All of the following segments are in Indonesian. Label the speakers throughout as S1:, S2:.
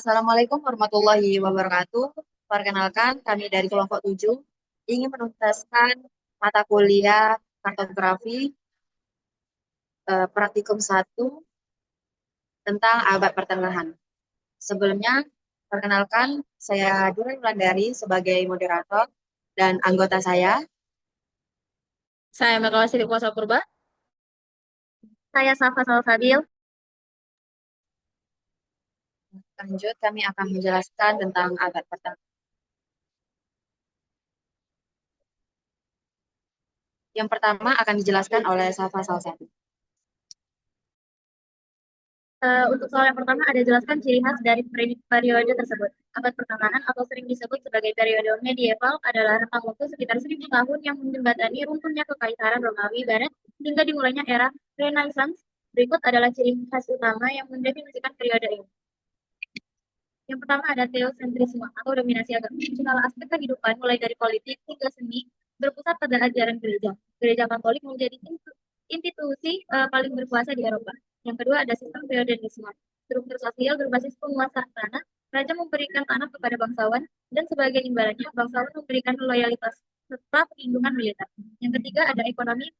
S1: Assalamualaikum warahmatullahi wabarakatuh. Perkenalkan, kami dari kelompok 7 ingin menuntaskan mata kuliah kartografi praktikum 1 tentang abad pertengahan. Sebelumnya, perkenalkan, saya Dura Wulandari sebagai moderator dan anggota saya.
S2: Saya Melkawasili Kuasa Purba.
S3: Saya Safa Salsabil.
S1: Lanjut, kami akan menjelaskan tentang abad pertengahan. Yang pertama akan dijelaskan oleh Safa Salsabil.
S3: Untuk soal yang pertama ada jelaskan ciri khas dari periode tersebut. Abad pertengahan atau sering disebut sebagai periode medieval adalah rentang waktu sekitar 1000 tahun yang menjembatani runtuhnya kekaisaran Romawi Barat hingga dimulainya era Renaissance. Berikut adalah ciri khas utama yang mendefinisikan periode ini. Yang pertama ada teosentrisme atau dominasi agama. Segala aspek kehidupan mulai dari politik hingga seni berpusat pada ajaran gereja. Gereja Katolik menjadi institusi paling berkuasa di Eropa. Yang kedua ada sistem feodalisme. Struktur sosial berbasis penguasaan tanah. Raja memberikan tanah kepada bangsawan dan sebagai imbalannya bangsawan memberikan loyalitas serta perlindungan militer. Yang ketiga ada ekonomi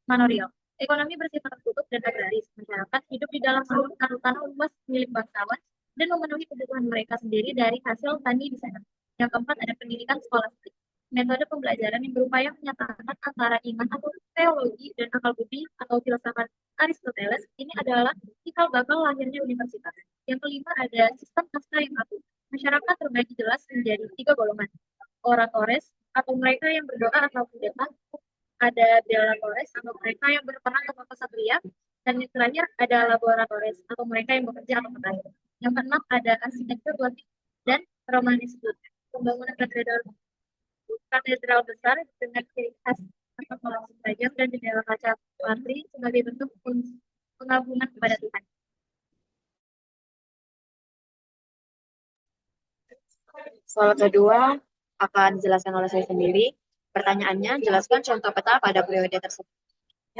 S3: manorial. Ekonomi bersifat tertutup dan agraris. Masyarakat hidup di dalam tanah luas milik bangsawan dan memenuhi kebutuhan mereka sendiri dari hasil tani di sana. Yang keempat ada pendidikan skolastik. Metode pembelajaran yang berupaya menyatakan antara iman atau teologi dan akal budi atau filsafat Aristoteles ini adalah cikal bakal lahirnya universitas. Yang kelima ada sistem kasta yang atur. Masyarakat terbagi jelas menjadi 3 golongan. Oratores atau mereka yang berdoa atau pendeta, ada delatores atau mereka yang berperan atau kesatria, dan yang terakhir ada laboratores atau mereka yang bekerja atau petani. Yang keenam ada arsitektur gotik dan romanisme. Pembangunan katedral besar dengan ciri khas atap kolom tajam dan jendela kaca patri sebagai bentuk pengagungan kepada Tuhan.
S1: Soal kedua akan dijelaskan oleh saya sendiri. Pertanyaannya, jelaskan contoh peta pada periode tersebut.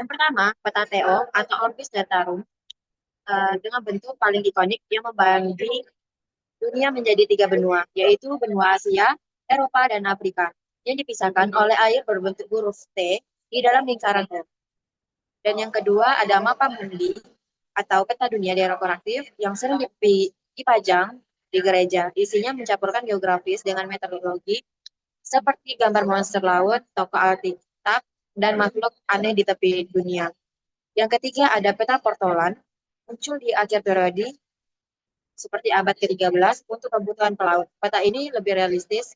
S1: Yang pertama, peta Theo atau Orbis Datarum dengan bentuk paling ikonik yang membagi dunia menjadi 3 benua, yaitu benua Asia, Eropa, dan Afrika, yang dipisahkan oleh air berbentuk huruf T di dalam lingkaran T. Dan yang kedua ada mapa mundi atau peta dunia dekoratif yang sering dipajang di gereja. Isinya mencampurkan geografis dengan metodologi seperti gambar monster laut, tokoh Alkitab, dan makhluk aneh di tepi dunia. Yang ketiga ada peta portolan, muncul di akhir periode seperti abad ke-13 untuk kebutuhan pelaut. Peta ini lebih realistis,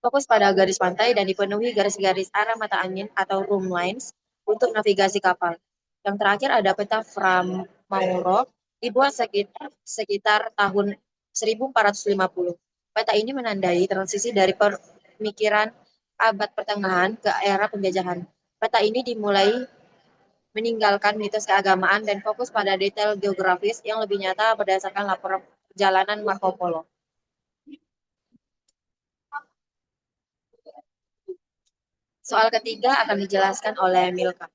S1: fokus pada garis pantai dan dipenuhi garis-garis arah mata angin atau room lines untuk navigasi kapal. Yang terakhir ada peta Fra Mauro, dibuat sekitar tahun 1450. Peta ini menandai transisi dari pemikiran abad pertengahan ke era penjajahan. Peta ini dimulai meninggalkan mitos keagamaan dan fokus pada detail geografis yang lebih nyata berdasarkan laporan perjalanan Marco Polo. Soal ketiga akan dijelaskan oleh Milka.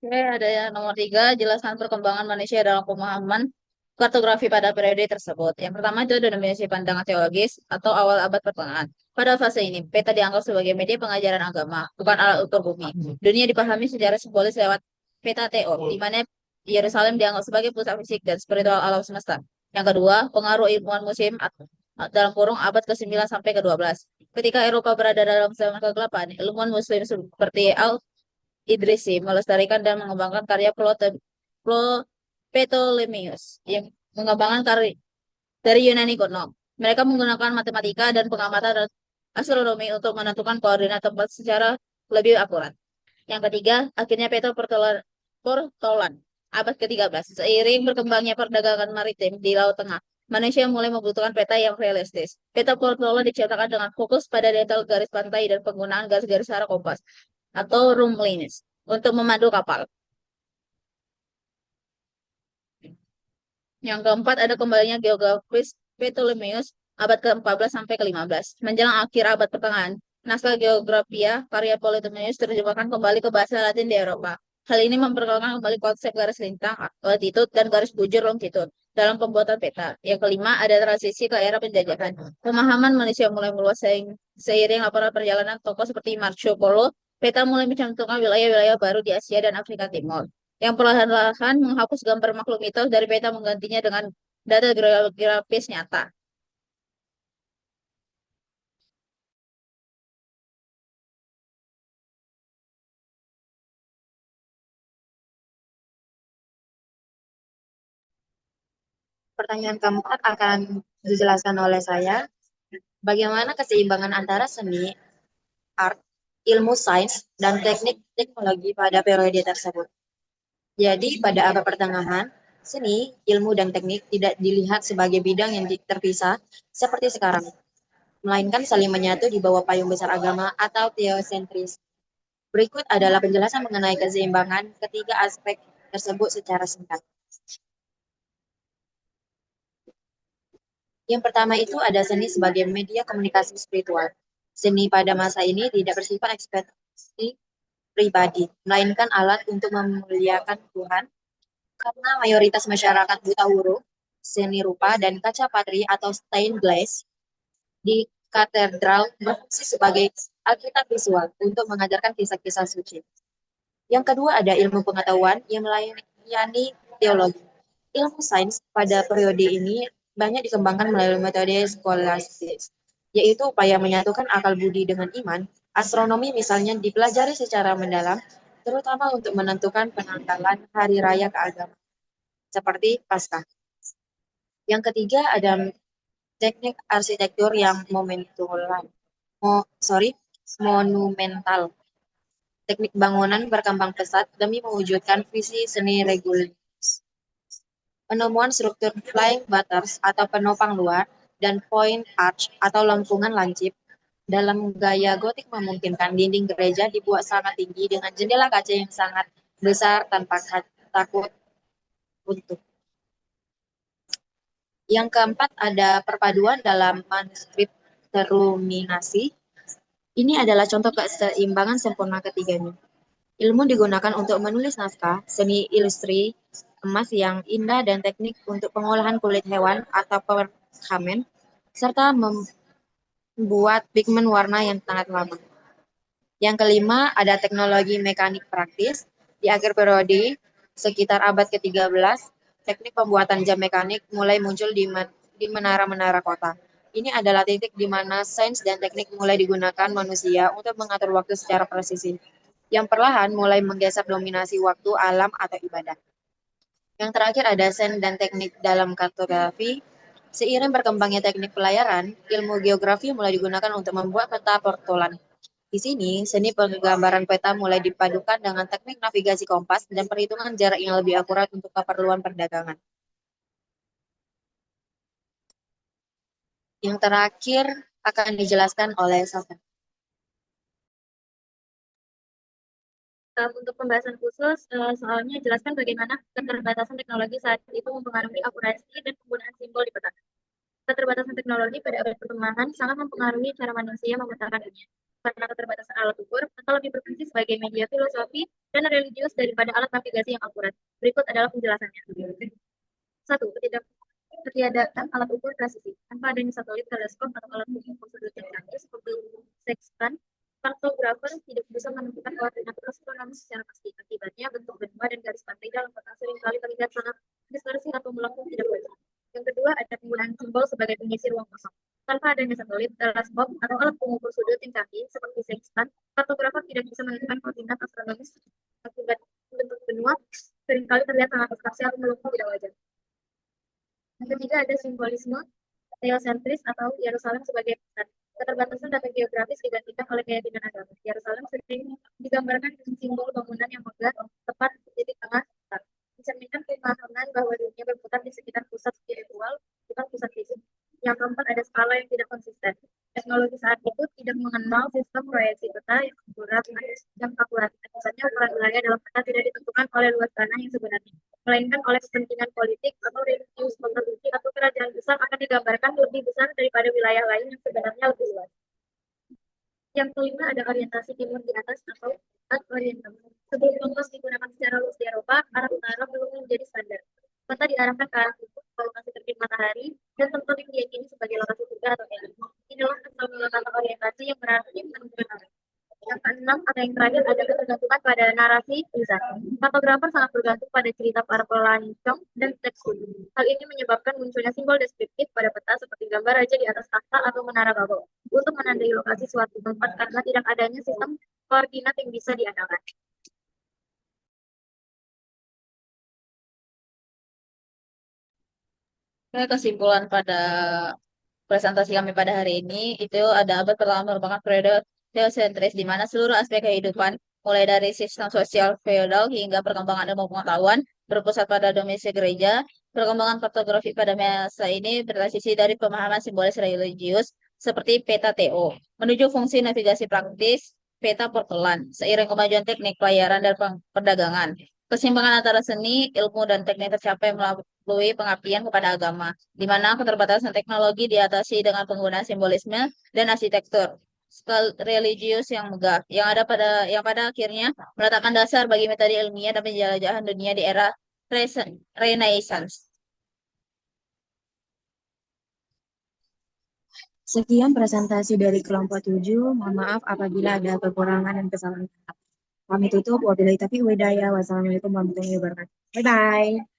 S2: Oke, ada yang nomor 3, jelaskan perkembangan manusia dalam pemahaman kartografi pada periode tersebut. Yang pertama itu denominasi pandangan teologis atau awal abad pertengahan. Pada fase ini, peta dianggap sebagai media pengajaran agama, bukan alat ukur bumi. Dunia dipahami secara simbolis lewat peta Teo, di mana Yerusalem dianggap sebagai pusat fisik dan spiritual alam semesta. Yang kedua, pengaruh ilmuwan musim dalam kurung abad ke-9 sampai ke-12. Ketika Eropa berada dalam zaman kegelapan, ilmuwan muslim seperti Idrisi melestarikan dan mengembangkan karya Ptolemeus yang mengembangkan karya dari Yunani kuno. Mereka menggunakan matematika dan pengamatan astronomi untuk menentukan koordinat tempat secara lebih akurat. Yang ketiga, akhirnya peta Portolan abad ke-13. Seiring berkembangnya perdagangan maritim di Laut Tengah, manusia mulai membutuhkan peta yang realistis. Peta Portolan diciptakan dengan fokus pada detail garis pantai dan penggunaan garis-garis arah kompas atau rumlines untuk memandu kapal. Yang keempat ada kembalinya geografis Ptolemeus abad ke-14 sampai ke-15. Menjelang akhir abad pertengahan, naskah Geografia karya Ptolemeus terjemahkan kembali ke bahasa Latin di Eropa. Hal ini memperkenalkan kembali konsep garis lintang, latitude, dan garis bujur longitude. dalam pembuatan peta. Yang kelima, ada transisi ke era penjajahan. Pemahaman manusia mulai meluas seiring laporan perjalanan tokoh seperti Marco Polo, peta mulai mencantumkan wilayah-wilayah baru di Asia dan Afrika Timur. Yang perlahan-lahan menghapus gambar makhluk mitos dari peta menggantinya dengan data geografis nyata.
S1: Pertanyaan keempat akan dijelaskan oleh saya. Bagaimana keseimbangan antara seni, art, ilmu sains, dan teknik teknologi pada periode tersebut? Jadi, pada abad pertengahan, seni, ilmu, dan teknik tidak dilihat sebagai bidang yang terpisah seperti sekarang, melainkan saling menyatu di bawah payung besar agama atau teosentris. Berikut adalah penjelasan mengenai keseimbangan ketiga aspek tersebut secara singkat. Yang pertama itu ada seni sebagai media komunikasi spiritual. Seni pada masa ini tidak bersifat ekspresi pribadi, melainkan alat untuk memuliakan Tuhan, karena mayoritas masyarakat buta huruf, seni rupa, dan kaca patri atau stained glass di katedral berfungsi sebagai alkitab visual untuk mengajarkan kisah-kisah suci. Yang kedua ada ilmu pengetahuan yang melayani teologi. Ilmu sains pada periode ini banyak dikembangkan melalui metode skolastis, yaitu upaya menyatukan akal budi dengan iman. Astronomi misalnya dipelajari secara mendalam, terutama untuk menentukan penanggalan hari raya keagamaan, seperti Paskah. Yang ketiga ada teknik arsitektur yang monumental. Teknik bangunan berkembang pesat demi mewujudkan visi seni reguler. Penemuan struktur flying butters atau penopang luar dan point arch atau lengkungan lancip dalam gaya gotik memungkinkan dinding gereja dibuat sangat tinggi dengan jendela kaca yang sangat besar tanpa takut runtuh. Yang keempat ada perpaduan dalam manuskrip terruminasi. Ini adalah contoh keseimbangan sempurna ketiganya. Ilmu digunakan untuk menulis naskah, seni ilustri, emas yang indah, dan teknik untuk pengolahan kulit hewan atau perkamen, serta membuat pigmen warna yang sangat lama. Yang kelima, ada teknologi mekanik praktis. Di akhir periode, sekitar abad ke-13, teknik pembuatan jam mekanik mulai muncul di menara-menara kota. Ini adalah titik di mana sains dan teknik mulai digunakan manusia untuk mengatur waktu secara presisi, yang perlahan mulai menggeser dominasi waktu, alam, atau ibadah. Yang terakhir ada sains dan teknik dalam kartografi. Seiring berkembangnya teknik pelayaran, ilmu geografi mulai digunakan untuk membuat peta portolan. Di sini, seni penggambaran peta mulai dipadukan dengan teknik navigasi kompas dan perhitungan jarak yang lebih akurat untuk keperluan perdagangan. Yang terakhir akan dijelaskan oleh Safa.
S3: Untuk pembahasan khusus, soalnya jelaskan bagaimana keterbatasan teknologi saat itu mempengaruhi akurasi dan penggunaan simbol di peta. Keterbatasan teknologi pada abad pertengahan sangat mempengaruhi cara manusia memetakan dunia. Karena keterbatasan alat ukur, peta lebih berfungsi sebagai media filosofi dan religius daripada alat navigasi yang akurat. Berikut adalah penjelasannya. 1. Ketiadaan alat ukur presisi. Tanpa adanya satelit, teleskop, atau alat ukur sudut yang canggih seperti sextant, kartografer tidak bisa menentukan koordinat astronomis secara pasti. Akibatnya, bentuk benua dan garis pantai dalam peta seringkali terlihat sangat distorsi atau melengkung tidak wajar. Yang kedua, ada penggunaan simbol sebagai pengisi ruang kosong. Tanpa adanya satelit, teleskop, atau alat pengukur sudut yang canggih seperti sextant, kartografer tidak bisa menentukan koordinat astronomis. Akibat bentuk benua seringkali terlihat sangat abstraksi atau melengkung tidak wajar. Yang ketiga ada simbolisme teosentris atau Yerusalem sebagai pusat. Keterbatasan data geografis digantikan oleh keyakinan agama. Yerusalem sering digambarkan dengan simbol bangunan yang megah tepat di titik tengah pusat, mencerminkan pemahaman bahwa dunia berputar di sekitar pusat spiritual, bukan pusat fisik. Yang keempat ada skala yang tidak konsisten. Teknologi saat itu tidak mengenal sistem proyeksi peta yang akurat. Misalnya ukuran wilayah dalam peta tidak ditentukan oleh luas tanah yang sebenarnya, melainkan oleh kepentingan politik atau religius kontribusi atau kerajaan besar akan digambarkan lebih besar daripada wilayah lain yang sebenarnya lebih luas. Yang kelima ada orientasi timur di atas atau Earth Oriental. Sebelum kompas digunakan secara luas di Eropa, arah utara belum menjadi standar. Peta diarahkan ke arah timur, ke lokasi terbit matahari, dan tempat yang diyakini sebagai lokasi surga atau elit. Inilah asal-mula kata orientasi yang berarti menentukan arah. Yang keenam atau yang terakhir adalah ketergantungan pada narasi lisan. Fotografer sangat bergantung pada cerita para pelancong dan teks kudus. Hal ini menyebabkan munculnya simbol deskriptif pada peta seperti gambar raja di atas takhta atau menara Babel untuk menandai lokasi suatu tempat karena tidak adanya sistem koordinat yang bisa diandalkan.
S2: Kesimpulan pada presentasi kami pada hari ini itu ada abad pertama merupakan periode teosentris di mana seluruh aspek kehidupan mulai dari sistem sosial feodal hingga perkembangan ilmu pengetahuan berpusat pada domisili gereja. Perkembangan kartografi pada masa ini bertransisi dari pemahaman simbolis religius seperti peta TO menuju fungsi navigasi praktis peta portolan seiring kemajuan teknik pelayaran dan perdagangan. Keseimbangan antara seni, ilmu, dan teknik tercapai melalui pengabdian kepada agama, di mana keterbatasan teknologi diatasi dengan penggunaan simbolisme dan arsitektur skala religius yang megah, yang pada akhirnya meletakkan dasar bagi metode ilmiah dan penjelajahan dunia di era Renaissance.
S1: Sekian presentasi dari kelompok 7. Mohon maaf apabila ada kekurangan dan kesalahan. Kami tutup. Wabillahi taufiq wal hidayah. Wassalamualaikum warahmatullahi wabarakatuh. Bye-bye.